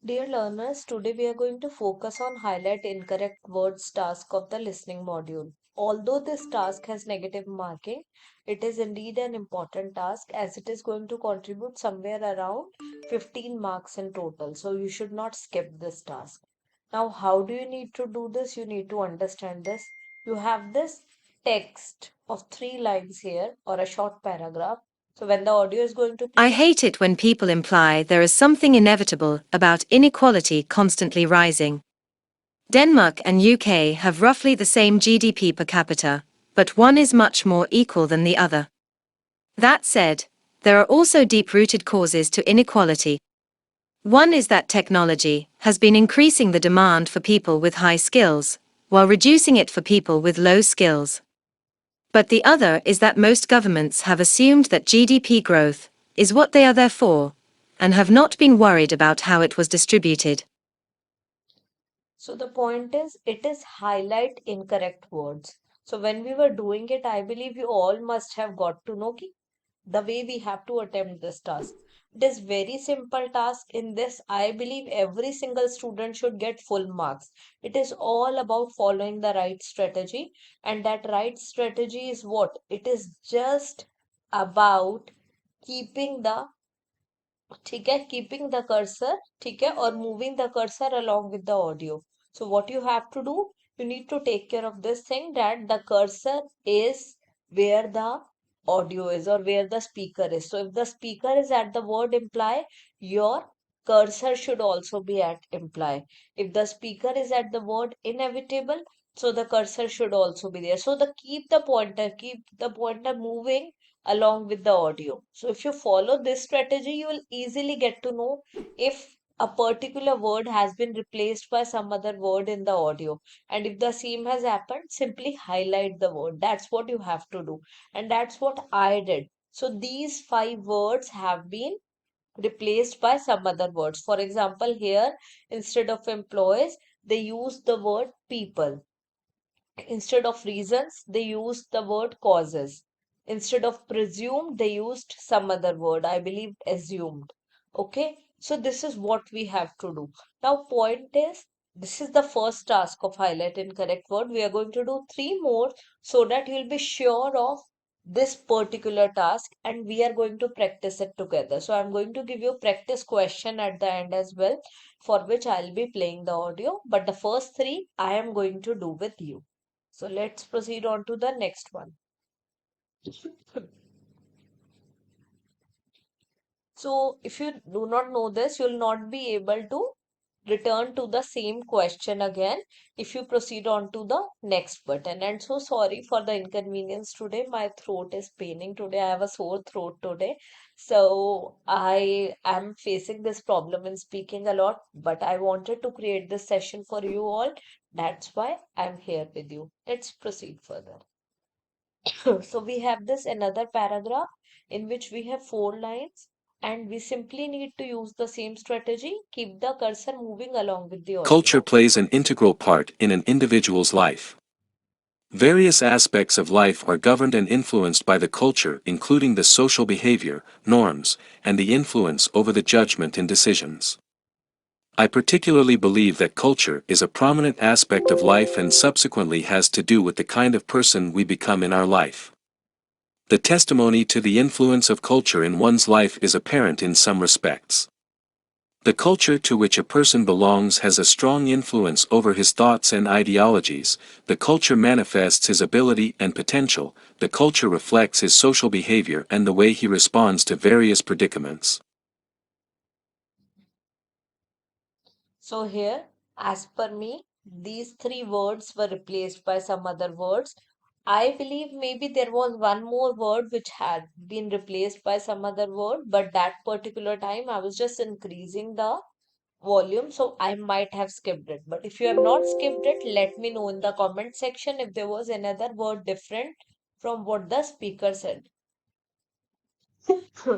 Dear learners, today we are going to focus on highlight incorrect words task of the listening module. Although this task has negative marking, it is indeed an important task as it is going to contribute somewhere around 15 marks in total. So you should not skip this task. Now, how do you need to do this? You need to understand this. You have this text of 3 lines here or a short paragraph. So when the audio is going to I play, hate it when people imply there is something inevitable about inequality constantly rising. Denmark and UK have roughly the same GDP per capita, but one is much more equal than the other. That said, there are also deep-rooted causes to inequality. One is that technology has been increasing the demand for people with high skills, while reducing it for people with low skills. But the other is that most governments have assumed that GDP growth is what they are there for, and have not been worried about how it was distributed. so the point is, it is highlight incorrect words. So when we were doing it, I believe you all must have got to know the way we have to attempt this task. It is very simple task. In this, I believe every single student should get full marks. It is all about following the right strategy, and that right strategy is what? It is just about keeping the ठीक है keeping the cursor ठीक है or moving the cursor along with the audio. So what you have to do, you need to take care of this thing that the cursor is where the audio is or where the speaker is. So if the speaker is at the word imply, your cursor should also be at imply. If the speaker is at the word inevitable, so the cursor should also be there. So the keep the pointer moving along with the audio. So if you follow this strategy, you will easily get to know if a particular word has been replaced by some other word in the audio. And if the same has happened, simply highlight the word. That's what you have to do. And that's what I did. So these 5 words have been replaced by some other words. For example, here, instead of employees, they use the word people. Instead of reasons, they used the word causes. Instead of presumed, they used some other word. I believe assumed. Okay. So this is what we have to do. Now, point is, this is the first task of highlight incorrect word. We are going to do 3 more so that you'll be sure of this particular task and we are going to practice it together. So I'm going to give you a practice question at the end as well, for which I'll be playing the audio. But the first 3 I am going to do with you. So let's proceed on to the next one. So if you do not know this, you'll not be able to return to the same question again if you proceed on to the next button. And so sorry for the inconvenience today. My throat is paining today. I have a sore throat today. So I am facing this problem in speaking a lot, but I wanted to create this session for you all. That's why I'm here with you. Let's proceed further. So we have this another paragraph in which we have 4 lines and we simply need to use the same strategy, keep the cursor moving along with the audio. Culture plays an integral part in an individual's life. Various aspects of life are governed and influenced by the culture, including the social behavior, norms, and the influence over the judgment and decisions. I particularly believe that culture is a prominent aspect of life and subsequently has to do with the kind of person we become in our life. The testimony to the influence of culture in one's life is apparent in some respects. The culture to which a person belongs has a strong influence over his thoughts and ideologies. The culture manifests his ability and potential. The culture reflects his social behavior and the way he responds to various predicaments. So here, as per me, these 3 words were replaced by some other words. I believe maybe there was one more word which had been replaced by some other word, but that particular time I was just increasing the volume, so I might have skipped it. But if you have not skipped it, let me know in the comment section if there was another word different from what the speaker said.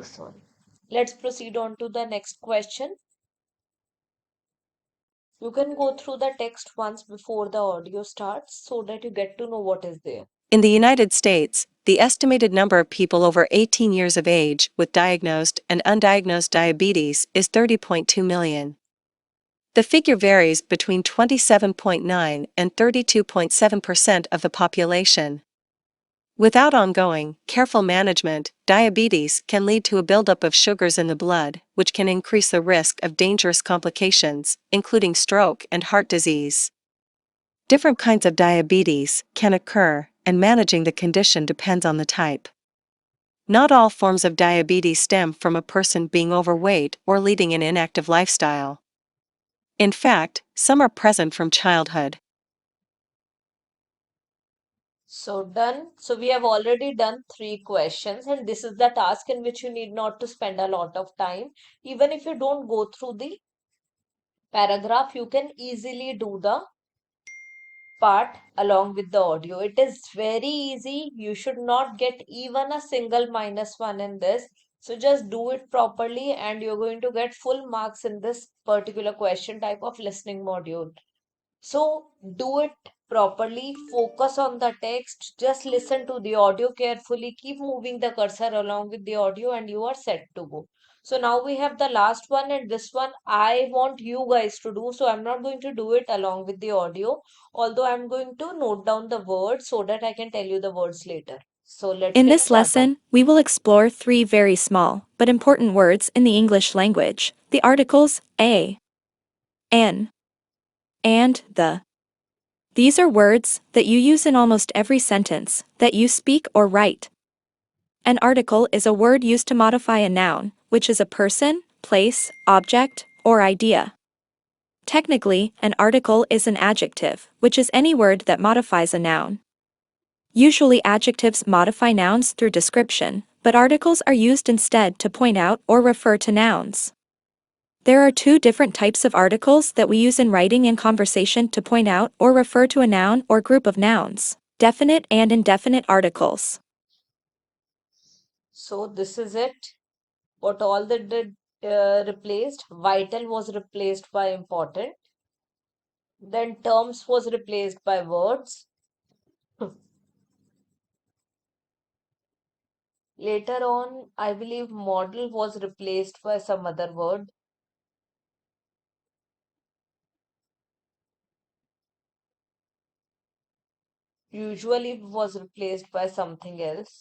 Sorry. Let's proceed on to the next question. You can go through the text once before the audio starts so that you get to know what is there. In the United States, the estimated number of people over 18 years of age with diagnosed and undiagnosed diabetes is 30.2 million. The figure varies between 27.9 and 32.7% of the population. Without ongoing, careful management, diabetes can lead to a buildup of sugars in the blood, which can increase the risk of dangerous complications, including stroke and heart disease. Different kinds of diabetes can occur, and managing the condition depends on the type. Not all forms of diabetes stem from a person being overweight or leading an inactive lifestyle. In fact, some are present from childhood. So done. So we have already done 3 questions, and this is the task in which you need not to spend a lot of time. Even if you don't go through the paragraph, you can easily do the part along with the audio. It is very easy. You should not get even a single -1 in this. So just do it properly and you're going to get full marks in this particular question type of listening module. So do it properly, focus on the text, just listen to the audio carefully, keep moving the cursor along with the audio, and you are set to go. So now we have the last one, and this one I want you guys to do. So I'm not going to do it along with the audio, although I'm going to note down the words so that I can tell you the words later. So let's In get this started. lesson, we will explore 3 very small but important words in the English language: the articles a, an, and the. These are words that you use in almost every sentence that you speak or write. An article is a word used to modify a noun, which is a person, place, object, or idea. Technically, an article is an adjective, which is any word that modifies a noun. Usually adjectives modify nouns through description, but articles are used instead to point out or refer to nouns. There are 2 different types of articles that we use in writing and conversation to point out or refer to a noun or group of nouns: definite and indefinite articles. So this is it. What all they did replaced. Vital was replaced by important. Then terms was replaced by words. Later on, I believe model was replaced by some other word. Usually was replaced by something else.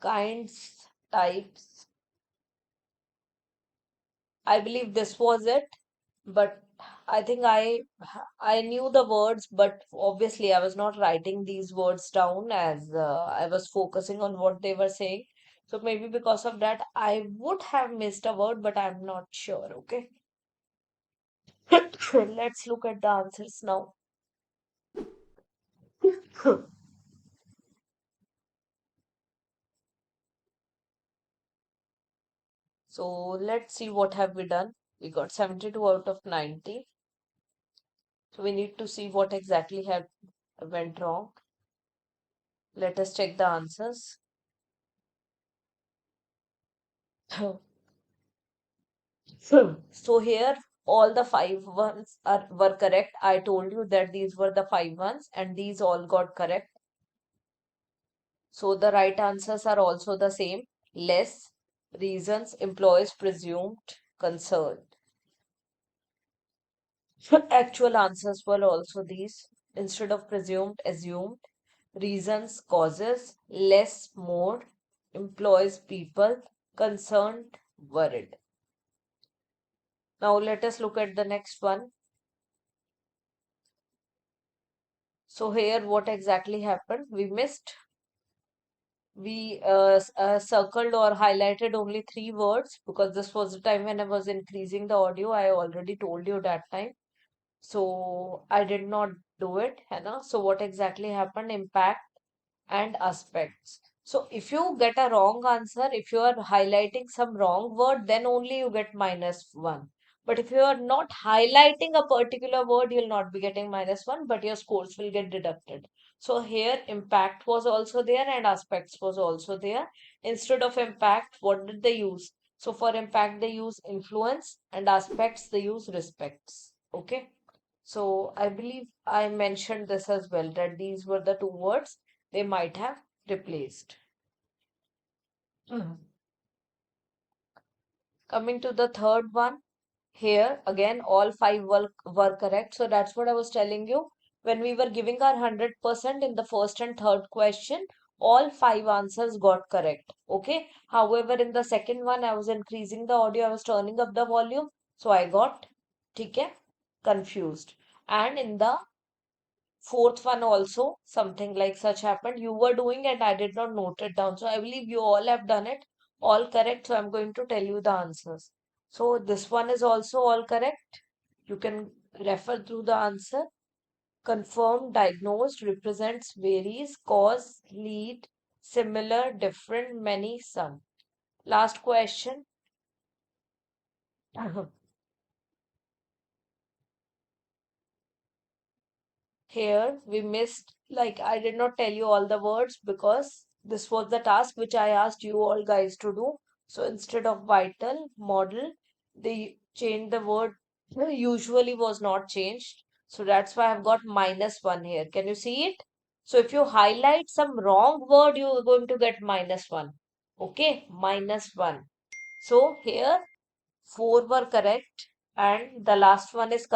Kinds, types. I believe this was it, but I think I knew the words, but obviously I was not writing these words down as I was focusing on what they were saying. So maybe because of that, I would have missed a word, but I'm not sure. Okay. Let's look at the answers now. So let's see what have we done. We got 72 out of 90. So we need to see what exactly have went wrong. Let us check the answers. So here all the 5 ones were correct. I told you that these were the 5 ones and these all got correct. So the right answers are also the same. Less, reasons, employees presumed, concerned. Actual answers were also these. Instead of presumed, assumed. Reasons, causes. Less, more. Employs, people. Concerned, worried. Now let us look at the next one. So here what exactly happened? We circled or highlighted only 3 words because this was the time when I was increasing the audio. I already told you that time. So I did not do it, है ना? So what exactly happened? Impact and aspects. So if you get a wrong answer, if you are highlighting some wrong word, then only you get -1. But if you are not highlighting a particular word, you'll not be getting -1, but your scores will get deducted. So here impact was also there and aspects was also there. Instead of impact, what did they use? So for impact, they use influence and aspects, they use respects. Okay. So I believe I mentioned this as well, that these were the 2 words they might have replaced. Coming to the third one, here again all five were correct. So that's what I was telling you. When we were giving our 100% in the first and third question, all five answers got correct. Okay. However, in the second one, I was increasing the audio, I was turning up the volume. So I got, okay, confused. And in the fourth one also, something like such happened. You were doing and I did not note it down. So I believe you all have done it all correct. So I'm going to tell you the answers. So this one is also all correct. You can refer through the answer. Confirmed, diagnosed, represents, varies, cause, lead, similar, different, many, some. Last question. Here we missed, like I did not tell you all the words because this was the task which I asked you all guys to do. So instead of vital, model, they changed the word usually was not changed. So that's why I've got -1 here. Can you see it? So if you highlight some wrong word, you are going to get -1. Okay, -1. So here four were correct, and the last one is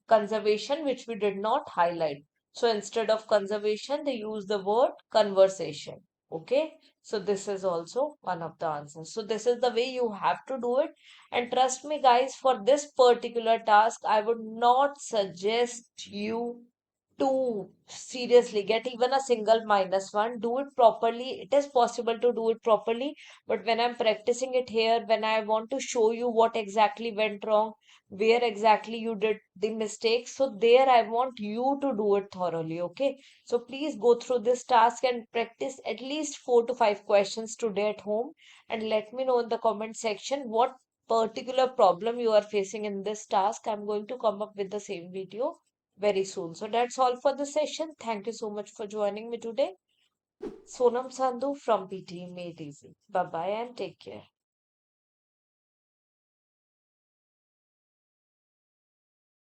conservation, which we did not highlight. So instead of conservation, they use the word conversation. Okay, so this is also one of the answers. So this is the way you have to do it. And trust me, guys, for this particular task, I would not suggest you to seriously get even a single -1. Do it properly. It is possible to do it properly, but when I'm practicing it here, when I want to show you what exactly went wrong, where exactly you did the mistakes, so there I want you to do it thoroughly, okay? So please go through this task and practice at least 4 to 5 questions today at home, and let me know in the comment section what particular problem you are facing in this task. I'm going to come up with the same video very soon. So that's all for the session. Thank you so much for joining me today. Sonam Sandhu from PTE Made Easy. Bye bye and take care.